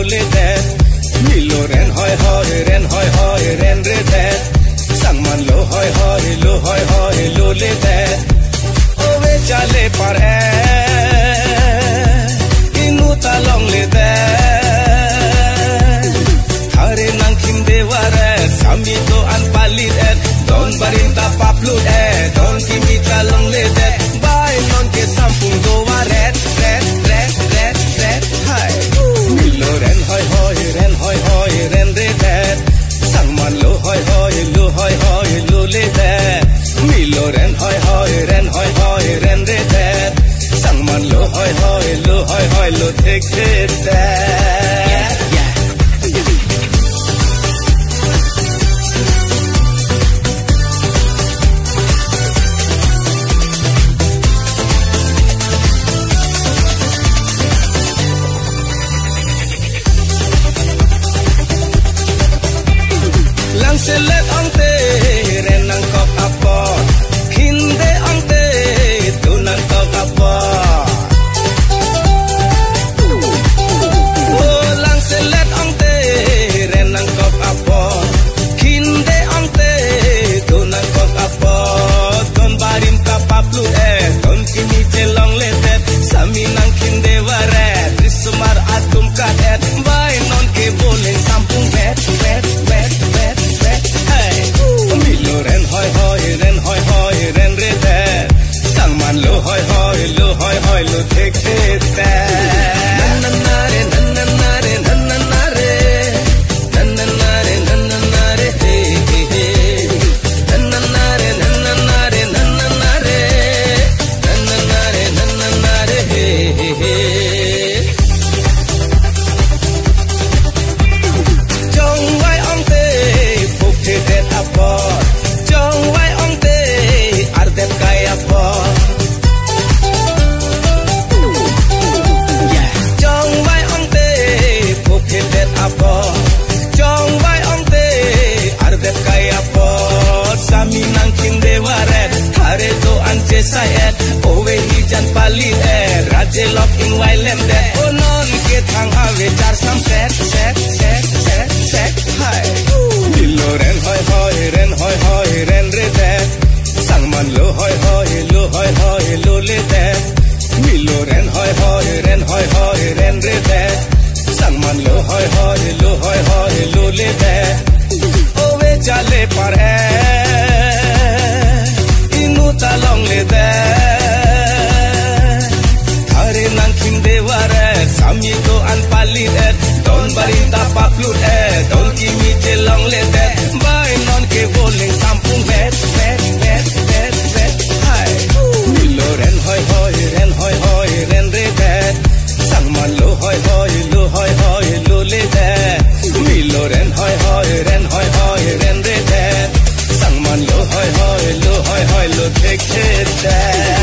le de milo ren hoi ren re de sangman lo hoi lo le de ove chale par inu talong le de thare nang khim deware sami to an palit don barinta paplu don kimi talong le de bai non ke sampung do red hai milo ren hoi ren re de sangman lo hoi lo le de milo ren hoi ren re de sangman lo hoi lo thek de Selet ongte renang kok apa kinde ongte tunang kok apa lang selet ongte renang kok apa kinde ongte tunang kok apa ton barim kapaplu ton kimi celong letet sami nang kinde waret risumar atum kadet bai non ke boleh sampung bet ren hoi ren re de sangman lo hoi lo thek de nanna re he nanna re he jong vai ong te phuk the det apa Sami nang kinde waret thare to ance sayet ove hijan pali raje lok in wailem de onon ke thang ave char sam set hai milo ren hoi ren re de sangman lo hoi lo le de milo ren hoi ren re de sangman lo hoi lo le de ove chale par talong le de thare nang khim deware sami to an palit don barinta paplut don kimi celong le de bai non ke boleh sampung bet hai milo ren hoi ren re de sangman lo hoi lo le de milo ren hoi ren re de sangman lo hoi lo thek de